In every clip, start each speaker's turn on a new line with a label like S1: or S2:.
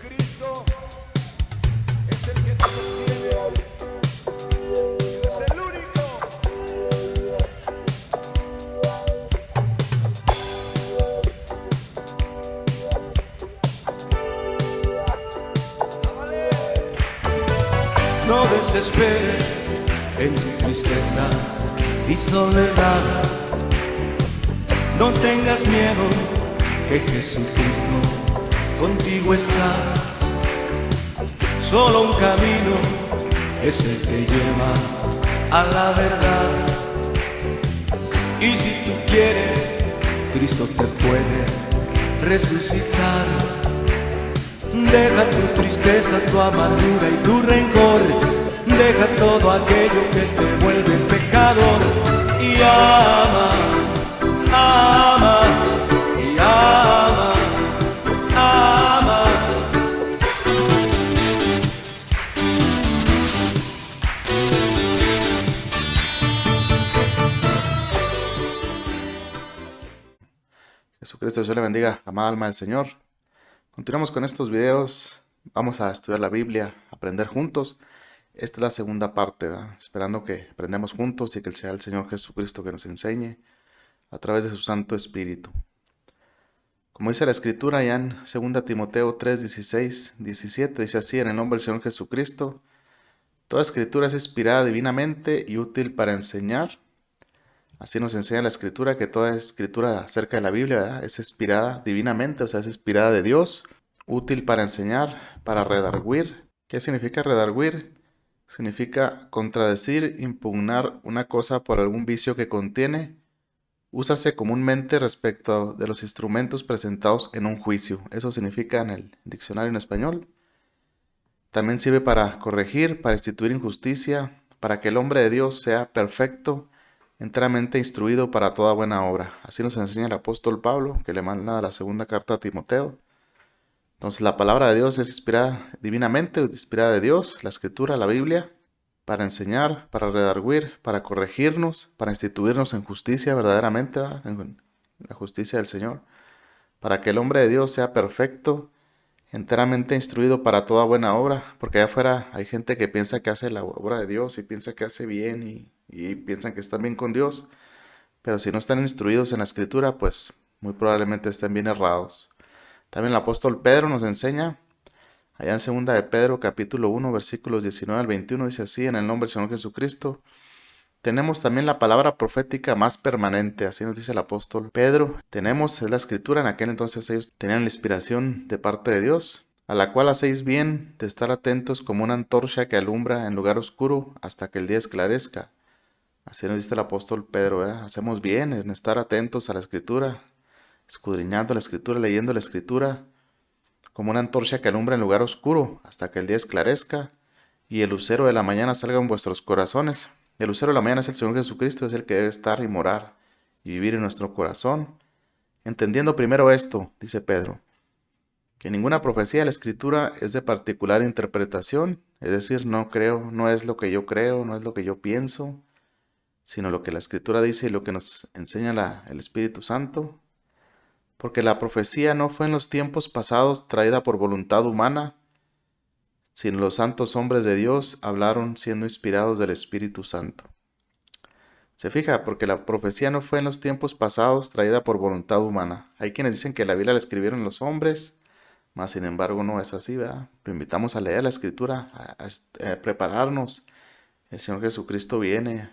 S1: Cristo es el que te sostiene. Él es el único. No desesperes en tu tristeza y soledad. No tengas miedo, que Jesucristo contigo está. Solo un camino es el que lleva a la verdad. Y si tú quieres, Cristo te puede resucitar. Deja tu tristeza, tu amargura y tu rencor. Deja todo aquello que te vuelve pecador. Y ama, ama, y ama, ama.
S2: Jesucristo, Dios le bendiga, amada alma del Señor. Continuamos con estos videos. Vamos a estudiar la Biblia, aprender juntos. Esta es la segunda parte, ¿verdad? Esperando que aprendamos juntos y que sea el Señor Jesucristo que nos enseñe a través de su Santo Espíritu. Como dice la Escritura ya en 2 Timoteo 3, 16, 17, dice así: en el nombre del Señor Jesucristo, toda Escritura es inspirada divinamente y útil para enseñar. Así nos enseña la Escritura, que toda Escritura acerca de la Biblia, ¿verdad?, es inspirada divinamente, o sea, es inspirada de Dios, útil para enseñar, para redarguir. ¿Qué significa redarguir? Significa contradecir, impugnar una cosa por algún vicio que contiene. Úsase comúnmente respecto de los instrumentos presentados en un juicio. Eso significa en el diccionario en español. También sirve para corregir, para instituir injusticia, para que el hombre de Dios sea perfecto, enteramente instruido para toda buena obra. Así nos enseña el apóstol Pablo, que le manda la segunda carta a Timoteo. Entonces la palabra de Dios es inspirada divinamente, inspirada de Dios, la Escritura, la Biblia, para enseñar, para redarguir, para corregirnos, para instituirnos en justicia verdaderamente, ¿verdad?, en la justicia del Señor, para que el hombre de Dios sea perfecto, enteramente instruido para toda buena obra, porque allá afuera hay gente que piensa que hace la obra de Dios y piensa que hace bien y piensan que están bien con Dios, pero si no están instruidos en la Escritura, pues muy probablemente estén bien errados. También el apóstol Pedro nos enseña, allá en 2 de Pedro capítulo 1 versículos 19 al 21, dice así: en el nombre del Señor Jesucristo, tenemos también la palabra profética más permanente, así nos dice el apóstol Pedro. Es la Escritura. En aquel entonces ellos tenían la inspiración de parte de Dios, a la cual hacéis bien de estar atentos como una antorcha que alumbra en lugar oscuro hasta que el día esclarezca. Así nos dice el apóstol Pedro, ¿eh? Hacemos bien en estar atentos a la Escritura, escudriñando la Escritura, leyendo la Escritura, como una antorcha que alumbra en lugar oscuro hasta que el día esclarezca y el lucero de la mañana salga en vuestros corazones. El lucero de la mañana es el Señor Jesucristo, es el que debe estar y morar y vivir en nuestro corazón. Entendiendo primero esto, dice Pedro, que ninguna profecía de la Escritura es de particular interpretación, es decir, no es lo que yo creo, no es lo que yo pienso, sino lo que la Escritura dice y lo que nos enseña el Espíritu Santo. Porque la profecía no fue en los tiempos pasados traída por voluntad humana, sino los santos hombres de Dios hablaron siendo inspirados del Espíritu Santo. Se fija, porque la profecía no fue en los tiempos pasados traída por voluntad humana. Hay quienes dicen que la Biblia la escribieron los hombres, mas sin embargo no es así, ¿verdad? Lo invitamos a leer la Escritura, a prepararnos. El Señor Jesucristo viene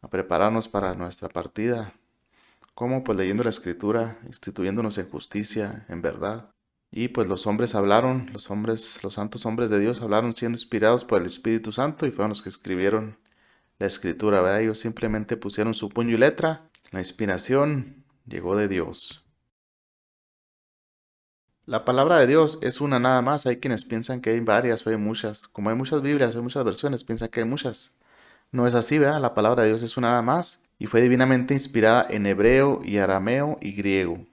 S2: a prepararnos para nuestra partida. ¿Cómo? Pues leyendo la Escritura, instituyéndonos en justicia, en verdad. Y pues los hombres hablaron, los santos hombres de Dios hablaron siendo inspirados por el Espíritu Santo y fueron los que escribieron la Escritura, ¿verdad? Ellos simplemente pusieron su puño y letra. La inspiración llegó de Dios. La palabra de Dios es una nada más. Hay quienes piensan que hay varias o hay muchas. Como hay muchas Biblias, hay muchas versiones, piensan que hay muchas. No es así, ¿verdad? La palabra de Dios es una nada más y fue divinamente inspirada en hebreo y arameo y griego.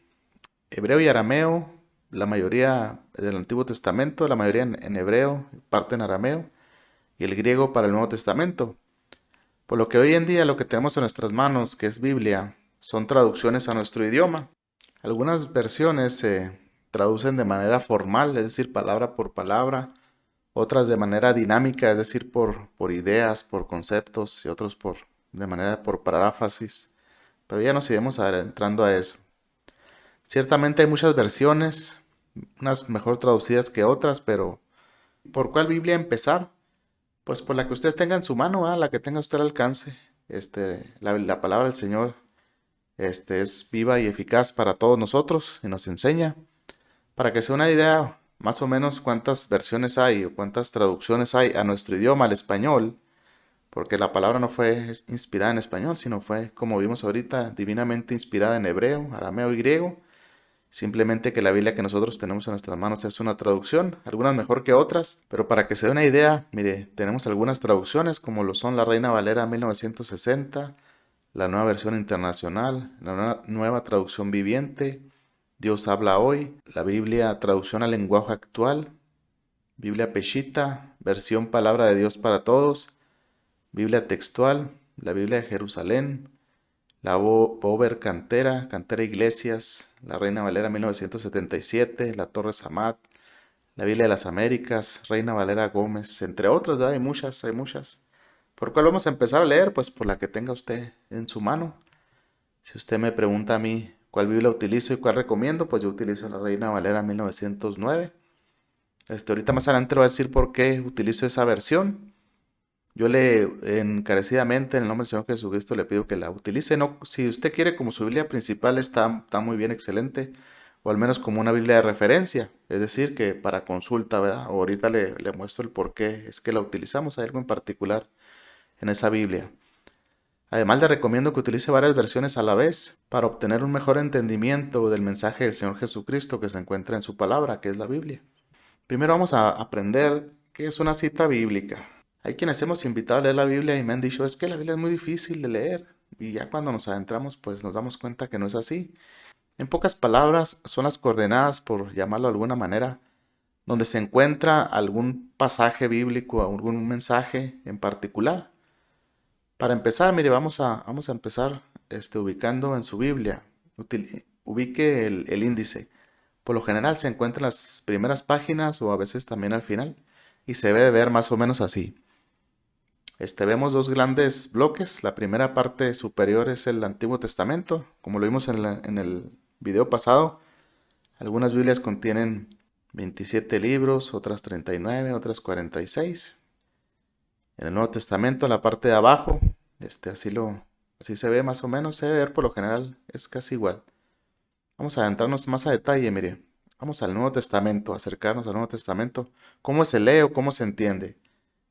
S2: Hebreo y arameo, la mayoría del Antiguo Testamento, la mayoría en hebreo, parte en arameo, y el griego para el Nuevo Testamento. Por lo que hoy en día lo que tenemos en nuestras manos, que es Biblia, son traducciones a nuestro idioma. Algunas versiones traducen de manera formal, es decir, palabra por palabra, otras de manera dinámica, es decir, por ideas, por conceptos, y otros de manera por paráfrasis. Pero ya nos iremos adentrando a eso. Ciertamente hay muchas versiones, unas mejor traducidas que otras, pero ¿por cuál Biblia empezar? Pues por la que usted tenga en su mano, la que tenga usted al alcance. La palabra del Señor es viva y eficaz para todos nosotros y nos enseña. Para que sea una idea más o menos cuántas versiones hay o cuántas traducciones hay a nuestro idioma, al español, porque la palabra no fue inspirada en español, sino fue, como vimos ahorita, divinamente inspirada en hebreo, arameo y griego. Simplemente que la Biblia que nosotros tenemos en nuestras manos es una traducción, algunas mejor que otras, pero para que se dé una idea, mire, tenemos algunas traducciones como lo son la Reina Valera 1960, la Nueva Versión Internacional, la Nueva Traducción Viviente, Dios habla hoy, la Biblia Traducción al Lenguaje Actual, Biblia Peshitta, Versión Palabra de Dios para Todos, Biblia Textual, la Biblia de Jerusalén, la Bover Cantera, Cantera Iglesias, la Reina Valera 1977, la Torre Samat, la Biblia de las Américas, Reina Valera Gómez, entre otras, ¿verdad? Hay muchas, hay muchas. ¿Por cuál vamos a empezar a leer? Pues por la que tenga usted en su mano. Si usted me pregunta a mí cuál Biblia utilizo y cuál recomiendo, pues yo utilizo la Reina Valera 1909. Ahorita más adelante le voy a decir por qué utilizo esa versión. Yo le encarecidamente en el nombre del Señor Jesucristo le pido que la utilice. No, si usted quiere como su Biblia principal está muy bien, excelente. O al menos como una Biblia de referencia. Es decir, que para consulta, ¿verdad? Ahorita le muestro el por qué es que la utilizamos. Hay algo en particular en esa Biblia. Además, le recomiendo que utilice varias versiones a la vez para obtener un mejor entendimiento del mensaje del Señor Jesucristo que se encuentra en su palabra, que es la Biblia. Primero vamos a aprender qué es una cita bíblica. Hay quienes hemos invitado a leer la Biblia y me han dicho, es que la Biblia es muy difícil de leer. Y ya cuando nos adentramos, pues nos damos cuenta que no es así. En pocas palabras, son las coordenadas, por llamarlo de alguna manera, donde se encuentra algún pasaje bíblico, algún mensaje en particular. Para empezar, mire, vamos a empezar ubicando en su Biblia. Ubique el índice. Por lo general se encuentra en las primeras páginas o a veces también al final. Y se debe de ver más o menos así. Vemos dos grandes bloques. La primera parte superior es el Antiguo Testamento. Como lo vimos en el video pasado, algunas Biblias contienen 27 libros, otras 39, otras 46. En el Nuevo Testamento, en la parte de abajo, así se ve más o menos. Se debe ver por lo general, es casi igual. Vamos a adentrarnos más a detalle, mire. Vamos al Nuevo Testamento, acercarnos al Nuevo Testamento. ¿Cómo se lee o cómo se entiende?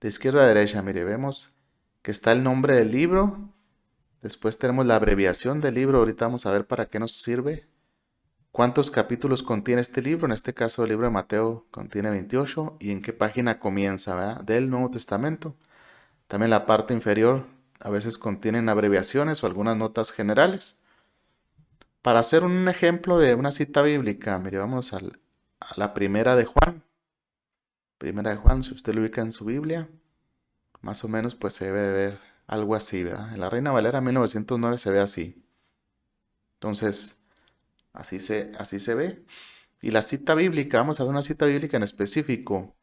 S2: De izquierda a derecha, mire, vemos que está el nombre del libro. Después tenemos la abreviación del libro. Ahorita vamos a ver para qué nos sirve. ¿Cuántos capítulos contiene este libro? En este caso, el libro de Mateo contiene 28. ¿Y en qué página comienza, verdad? Del Nuevo Testamento. También la parte inferior a veces contienen abreviaciones o algunas notas generales. Para hacer un ejemplo de una cita bíblica, mire, vamos a la primera de Juan. Primera de Juan, si usted lo ubica en su Biblia, más o menos pues se debe de ver algo así, ¿verdad? En la Reina Valera 1909 se ve así. Entonces, así se ve. Y la cita bíblica, vamos a ver una cita bíblica en específico.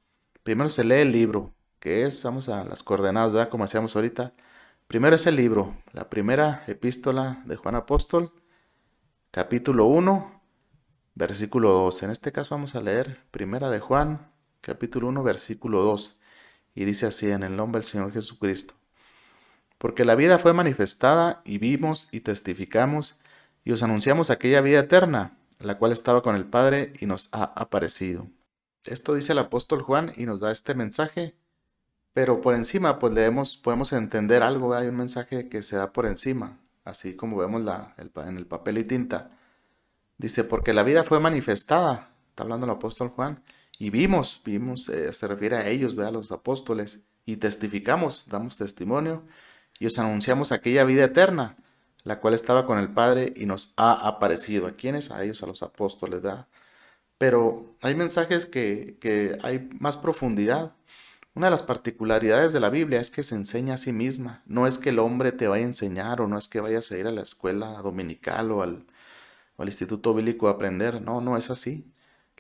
S2: Primero se lee el libro, que es, vamos a las coordenadas, ¿verdad? Como hacíamos ahorita. Primero es el libro, la primera epístola de Juan Apóstol, capítulo 1, versículo 2. En este caso vamos a leer Primera de Juan, capítulo 1, versículo 2. Y dice así, en el nombre del Señor Jesucristo. Porque la vida fue manifestada y vimos y testificamos y os anunciamos aquella vida eterna, la cual estaba con el Padre y nos ha aparecido. Esto dice el apóstol Juan y nos da este mensaje, pero por encima pues podemos entender algo, ¿verdad? Hay un mensaje que se da por encima, así como vemos en el papel y tinta. Dice, porque la vida fue manifestada, está hablando el apóstol Juan, y vimos, se refiere a ellos, ¿verdad? A los apóstoles, y testificamos, damos testimonio, y os anunciamos aquella vida eterna, la cual estaba con el Padre y nos ha aparecido. ¿A quiénes? A ellos, a los apóstoles, ¿verdad? Pero hay mensajes que hay más profundidad. Una de las particularidades de la Biblia es que se enseña a sí misma. No es que el hombre te vaya a enseñar o no es que vayas a ir a la escuela dominical o al instituto bíblico a aprender. No, no es así.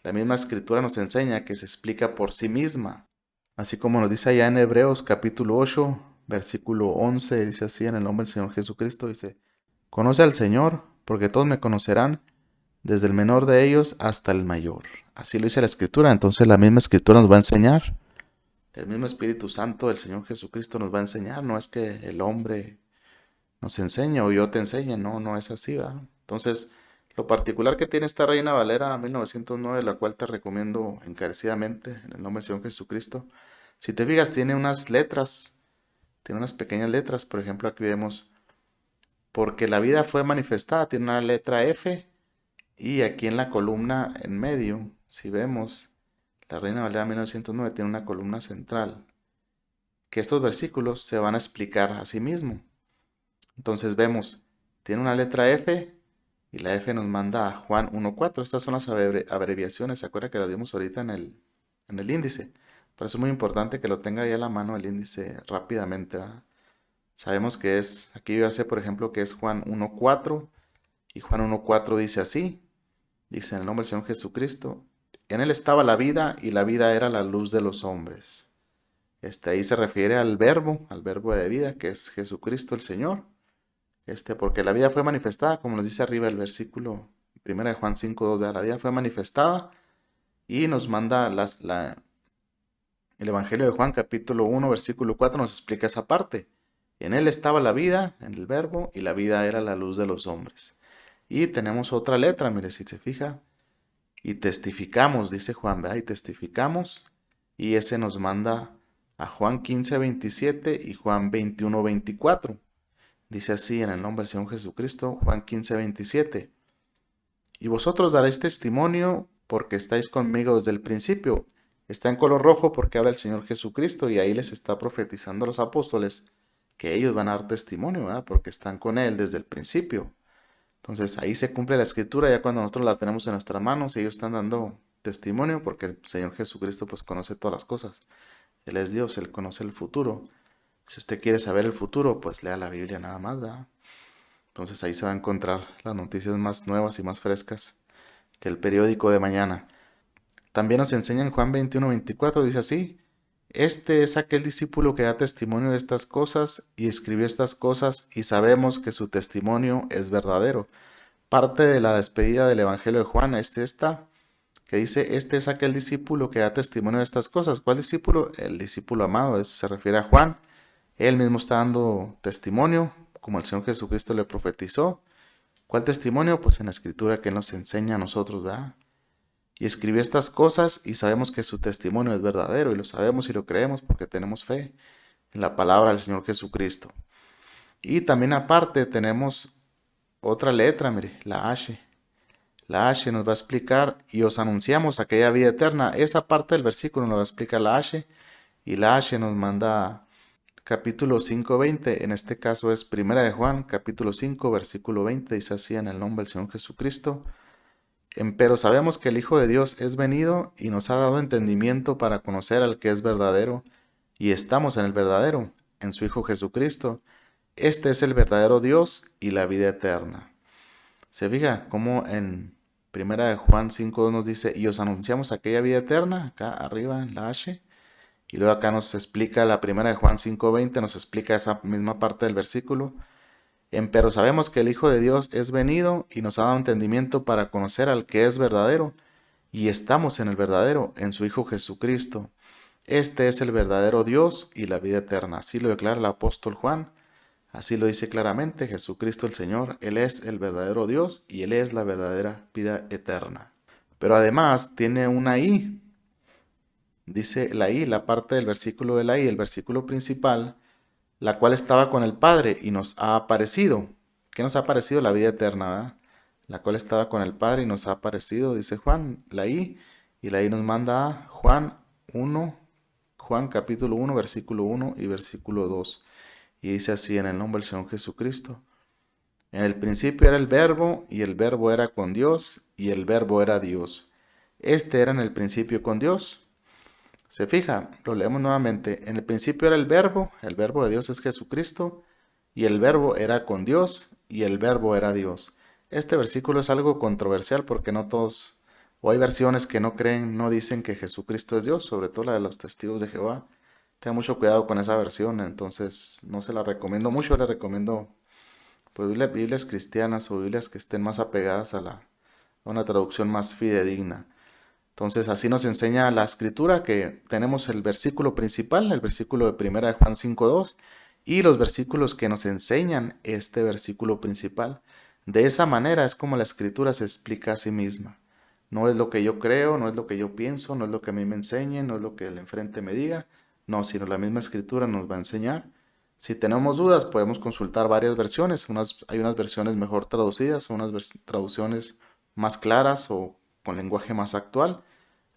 S2: La misma escritura nos enseña que se explica por sí misma. Así como nos dice allá en Hebreos capítulo 8, versículo 11, dice así en el nombre del Señor Jesucristo, dice, conoce al Señor, porque todos me conocerán, desde el menor de ellos hasta el mayor. Así lo dice la escritura, entonces la misma escritura nos va a enseñar. El mismo Espíritu Santo del Señor Jesucristo nos va a enseñar, no es que el hombre nos enseñe o yo te enseñe, no, no es así, ¿verdad? Entonces, lo particular que tiene esta Reina Valera 1909, la cual te recomiendo encarecidamente en el nombre del Señor Jesucristo, si te fijas, tiene unas letras, tiene unas pequeñas letras, por ejemplo, aquí vemos, porque la vida fue manifestada, tiene una letra F, y aquí en la columna en medio, si vemos, la Reina Valera 1909 tiene una columna central, que estos versículos se van a explicar a sí mismos. Entonces vemos, tiene una letra F y la F nos manda a Juan 1.4. Estas son las abreviaciones, ¿se acuerda que las vimos ahorita en el índice? Por eso es muy importante que lo tenga ahí a la mano el índice rápidamente, ¿verdad? Sabemos que es, aquí yo ya sé por ejemplo que es Juan 1.4 y Juan 1.4 dice así, dice en el nombre del Señor Jesucristo, en él estaba la vida y la vida era la luz de los hombres. Ahí se refiere al verbo de vida, que es Jesucristo el Señor. Porque la vida fue manifestada, como nos dice arriba el versículo 1 de Juan 5.2, la vida fue manifestada y nos manda el Evangelio de Juan capítulo 1 versículo 4 nos explica esa parte. En él estaba la vida, en el verbo, y la vida era la luz de los hombres. Y tenemos otra letra, mire si se fija, y testificamos, dice Juan, ¿verdad? Y testificamos, y ese nos manda a Juan 15.27 y Juan 21.24. Dice así en el nombre del Señor Jesucristo, Juan 15:27. Y vosotros daréis testimonio porque estáis conmigo desde el principio. Está en color rojo porque habla el Señor Jesucristo y ahí les está profetizando a los apóstoles que ellos van a dar testimonio, ¿verdad? Porque están con Él desde el principio. Entonces ahí se cumple la escritura ya cuando nosotros la tenemos en nuestras manos y ellos están dando testimonio porque el Señor Jesucristo pues conoce todas las cosas. Él es Dios, Él conoce el futuro. Si usted quiere saber el futuro, pues lea la Biblia nada más, ¿verdad? Entonces ahí se va a encontrar las noticias más nuevas y más frescas que el periódico de mañana. También nos enseña en Juan 21:24, dice así, este es aquel discípulo que da testimonio de estas cosas y escribió estas cosas y sabemos que su testimonio es verdadero. Parte de la despedida del Evangelio de Juan es esta, que dice, este es aquel discípulo que da testimonio de estas cosas. ¿Cuál discípulo? El discípulo amado, se refiere a Juan. Él mismo está dando testimonio, como el Señor Jesucristo le profetizó. ¿Cuál testimonio? Pues en la escritura que Él nos enseña a nosotros, ¿verdad? Y escribió estas cosas y sabemos que su testimonio es verdadero y lo sabemos y lo creemos porque tenemos fe en la palabra del Señor Jesucristo. Y también aparte tenemos otra letra, mire, la H. La H nos va a explicar y os anunciamos aquella vida eterna. Esa parte del versículo nos va a explicar la H y la H nos manda capítulo 5:20, en este caso es Primera de Juan, capítulo 5, versículo 20, dice así en el nombre del Señor Jesucristo. Pero sabemos que el Hijo de Dios es venido y nos ha dado entendimiento para conocer al que es verdadero, y estamos en el verdadero, en su Hijo Jesucristo. Este es el verdadero Dios y la vida eterna. Se fija cómo en Primera de Juan 5:2 nos dice, y os anunciamos aquella vida eterna, acá arriba en la H, y luego acá nos explica la Primera de Juan 5:20, nos explica esa misma parte del versículo. Pero sabemos que el Hijo de Dios es venido y nos ha dado entendimiento para conocer al que es verdadero, y estamos en el verdadero, en su Hijo Jesucristo. Este es el verdadero Dios y la vida eterna. Así lo declara el apóstol Juan. Así lo dice claramente Jesucristo el Señor. Él es el verdadero Dios y Él es la verdadera vida eterna. Pero además tiene una I. Dice la I, la parte del versículo de la I, el versículo principal, la cual estaba con el Padre y nos ha aparecido. ¿Qué nos ha aparecido? La vida eterna, ¿verdad? La cual estaba con el Padre y nos ha aparecido, dice Juan, la I, y la I nos manda a Juan 1, Juan capítulo 1, versículo 1 y versículo 2. Y dice así en el nombre del Señor Jesucristo. En el principio era el Verbo, y el Verbo era con Dios, y el Verbo era Dios. Este era en el principio con Dios. Se fija, lo leemos nuevamente. En el principio era el Verbo de Dios es Jesucristo, y el Verbo era con Dios, y el Verbo era Dios. Este versículo es algo controversial porque no todos, O hay versiones que no creen, no dicen que Jesucristo es Dios, sobre todo la de los testigos de Jehová. Tenga mucho cuidado con esa versión, entonces no se la recomiendo mucho, le recomiendo pues Biblias cristianas o Biblias que estén más apegadas a una traducción más fidedigna. Entonces así nos enseña la escritura que tenemos el versículo principal, el versículo de 1 de Juan 5:2 y los versículos que nos enseñan este versículo principal. De esa manera es como la escritura se explica a sí misma. No es lo que yo creo, no es lo que yo pienso, no es lo que a mí me enseñen, no es lo que el enfrente me diga, no, sino la misma escritura nos va a enseñar. Si tenemos dudas, podemos consultar varias versiones. Hay unas versiones mejor traducidas, unas traducciones más claras o con lenguaje más actual,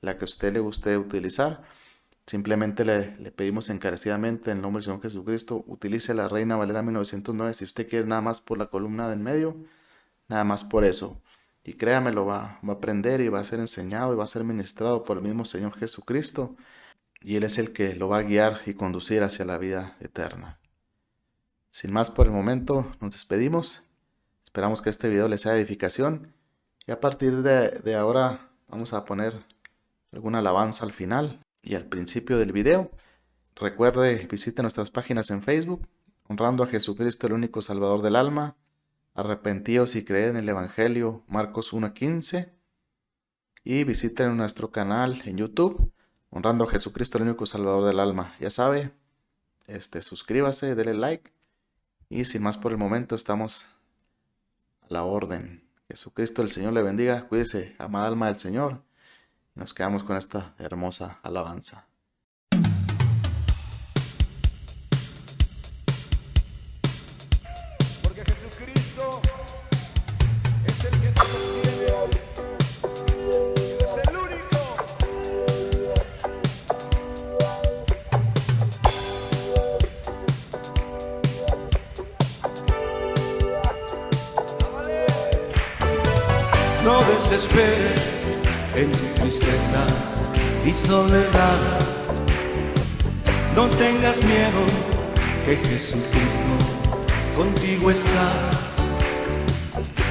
S2: la que a usted le guste utilizar. Simplemente le pedimos encarecidamente en el nombre del Señor Jesucristo, utilice la Reina Valera 1909 si usted quiere, nada más por la columna del medio, nada más por eso. Y créame, lo va a aprender y va a ser enseñado y va a ser ministrado por el mismo Señor Jesucristo. Y Él es el que lo va a guiar y conducir hacia la vida eterna. Sin más por el momento, nos despedimos. Esperamos que este video les sea de edificación. Y a partir de ahora vamos a poner alguna alabanza al final y al principio del video. Recuerde, visite nuestras páginas en Facebook, Honrando a Jesucristo, el único Salvador del alma, Arrepentíos y creed en el Evangelio, Marcos 1:15. Y visiten nuestro canal en YouTube, Honrando a Jesucristo, el único Salvador del alma. Ya sabe, suscríbase, dele like. Y sin más por el momento, estamos a la orden. Jesucristo el Señor le bendiga. Cuídese, amada alma del Señor. Nos quedamos con esta hermosa alabanza.
S1: Porque Jesucristo es el que te sostiene. Es el único.
S3: No desesperes en tu tristeza y soledad. No tengas miedo, que Jesucristo contigo está.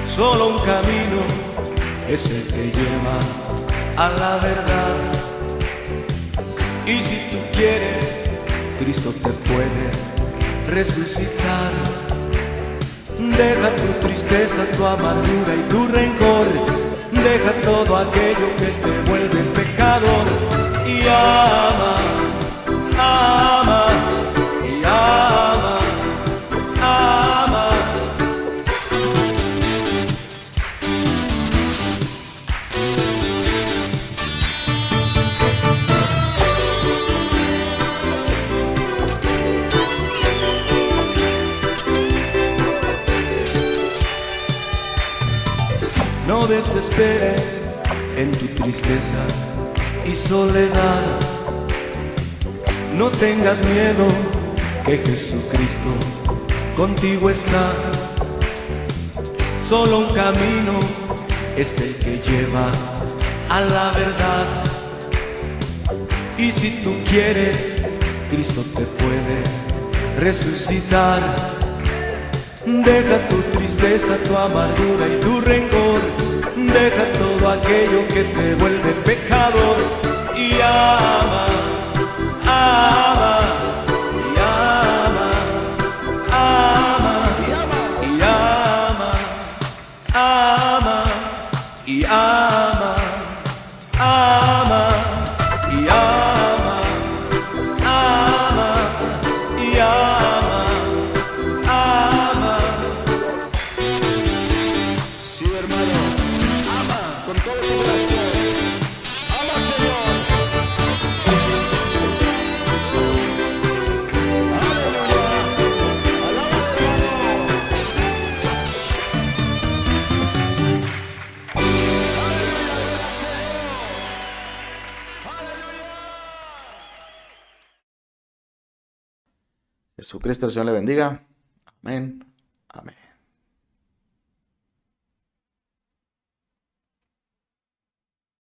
S3: Solo un camino es el que lleva a la verdad. Y si tú quieres, Cristo te puede resucitar. Deja tu tristeza, tu amargura y tu rencor. Deja todo aquello que te vuelve pecador. Y ama, ama, y ama, ama. No desesperes en tu tristeza y soledad. No tengas miedo, que Jesucristo contigo está. Solo un camino es el que lleva a la verdad. Y si tú quieres, Cristo te puede resucitar. Deja tu tristeza, tu amargura y tu rencor. Deja todo aquello que te vuelve pecador. Y ama, ama, y ama, ama, y ama, ama, y ama, ama, y ama, ama, y ama, ama.
S1: Sí, hermano, ama con todo tu corazón. Ama, Señor. Aleluya. Alábalo, hermano. Aleluya, Señor. Aleluya.
S2: Jesucristo el Señor le bendiga. Amén. Amén.